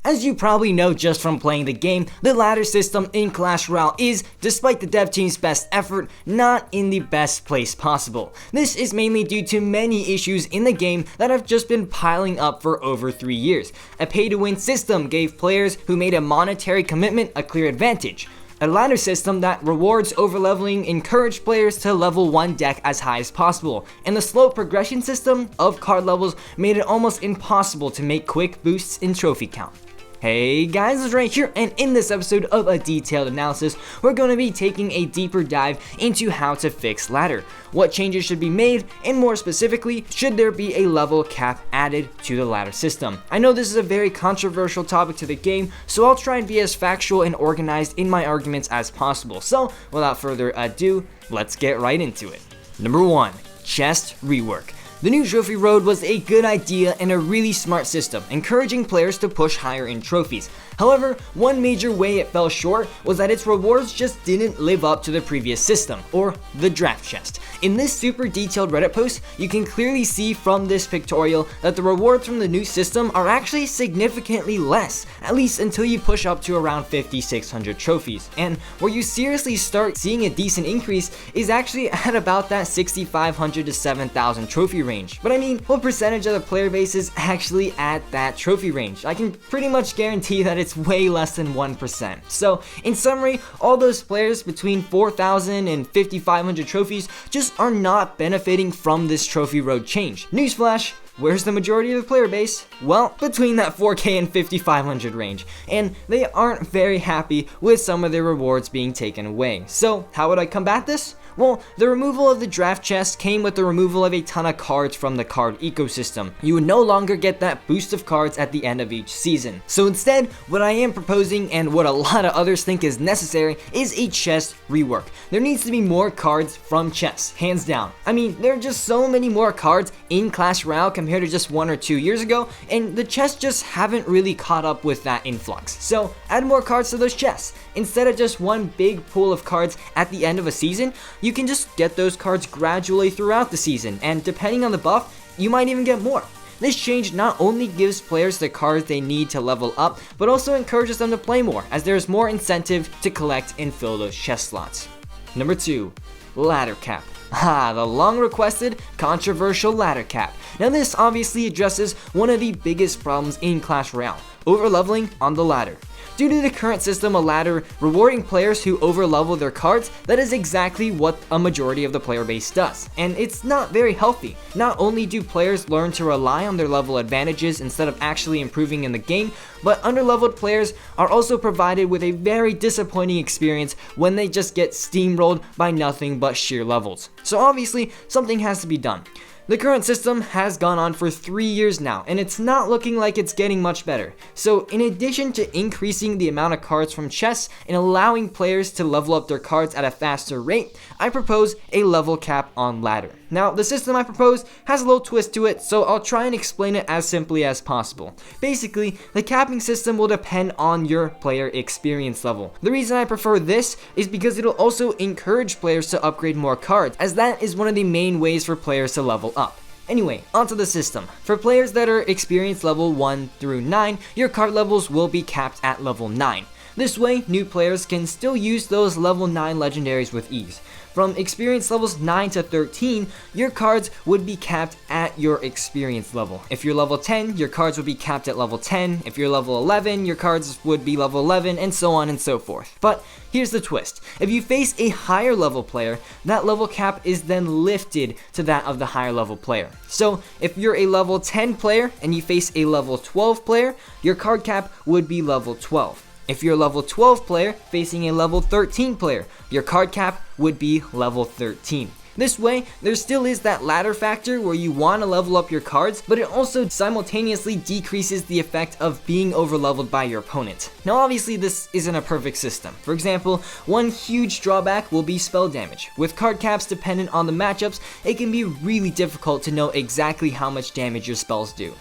As you probably know just from playing the game, the ladder system in Clash Royale is, despite the dev team's best effort, not in the best place possible. This is mainly due to many issues in the game that have just been piling up for over 3 years. A pay-to-win system gave players who made a monetary commitment a clear advantage. A ladder system that rewards overleveling encouraged players to level one deck as high as possible, and the slow progression system of card levels made it almost impossible to make quick boosts in trophy count. Hey guys, it's right here, and in this episode of A Detailed Analysis, we're going to be taking a deeper dive into how to fix ladder, what changes should be made, and more specifically, should there be a level cap added to the ladder system. I know this is a very controversial topic to the game, so I'll try and be as factual and organized in my arguments as possible. So, without further ado, let's get right into it. Number 1. Chest Rework. The new trophy road was a good idea and a really smart system, encouraging players to push higher in trophies. However, one major way it fell short was that its rewards just didn't live up to the previous system, or the draft chest. In this super detailed Reddit post, you can clearly see from this pictorial that the rewards from the new system are actually significantly less, at least until you push up to around 5,600 trophies. And where you seriously start seeing a decent increase is actually at about that 6,500 to 7,000 trophy range. But I mean, what percentage of the player base is actually at that trophy range? I can pretty much guarantee that it's way less than 1%. So, in summary, all those players between 4,000 and 5,500 trophies just are not benefiting from this trophy road change. Newsflash, where's the majority of the player base? Well, between that 4K and 5,500 range, and they aren't very happy with some of their rewards being taken away. So, how would I combat this? Well, the removal of the draft chest came with the removal of a ton of cards from the card ecosystem. You would no longer get that boost of cards at the end of each season. So instead, what I am proposing, and what a lot of others think is necessary, is a chest rework. There needs to be more cards from chests, hands down. I mean, there are just so many more cards in Clash Royale compared to just 1 or 2 years ago, and the chests just haven't really caught up with that influx. So add more cards to those chests. Instead of just one big pool of cards at the end of a season, you can just get those cards gradually throughout the season, and depending on the buff, you might even get more. This change not only gives players the cards they need to level up, but also encourages them to play more, as there is more incentive to collect and fill those chest slots. Number 2. Ladder cap. The long requested, controversial ladder cap. Now this obviously addresses one of the biggest problems in Clash Royale, overleveling on the ladder. Due to the current system of ladder rewarding players who overlevel their cards, that is exactly what a majority of the player base does, and it's not very healthy. Not only do players learn to rely on their level advantages instead of actually improving in the game, but underleveled players are also provided with a very disappointing experience when they just get steamrolled by nothing but sheer levels. So obviously, something has to be done. The current system has gone on for 3 years now, and it's not looking like it's getting much better. So in addition to increasing the amount of cards from chests and allowing players to level up their cards at a faster rate, I propose a level cap on ladder. Now, the system I propose has a little twist to it, so I'll try and explain it as simply as possible. Basically, the capping system will depend on your player experience level. The reason I prefer this is because it'll also encourage players to upgrade more cards, as that is one of the main ways for players to level up. Anyway, onto the system. For players that are experience level 1 through 9, your card levels will be capped at level 9. This way, new players can still use those level 9 legendaries with ease. From experience levels 9 to 13, your cards would be capped at your experience level. If you're level 10, your cards would be capped at level 10. If you're level 11, your cards would be level 11, and so on and so forth. But here's the twist. If you face a higher level player, that level cap is then lifted to that of the higher level player. So if you're a level 10 player and you face a level 12 player, your card cap would be level 12. If you're a level 12 player facing a level 13 player, your card cap would be level 13. This way, there still is that ladder factor where you want to level up your cards, but it also simultaneously decreases the effect of being overleveled by your opponent. Now obviously this isn't a perfect system. For example, one huge drawback will be spell damage. With card caps dependent on the matchups, it can be really difficult to know exactly how much damage your spells do.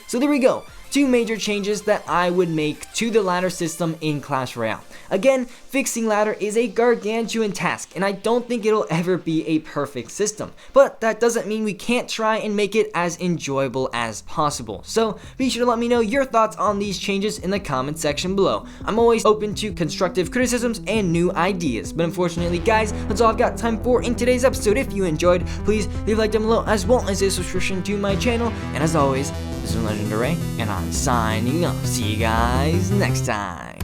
So there we go. two major changes that I would make to the ladder system in Clash Royale. Again, fixing ladder is a gargantuan task, and I don't think it'll ever be a perfect system, but that doesn't mean we can't try and make it as enjoyable as possible. So be sure to let me know your thoughts on these changes in the comment section below. I'm always open to constructive criticisms and new ideas, but unfortunately guys, that's all I've got time for in today's episode. If you enjoyed, please leave a like down below as well as a subscription to my channel, and as always, this is Legendaray, and I'm signing off. See you guys next time.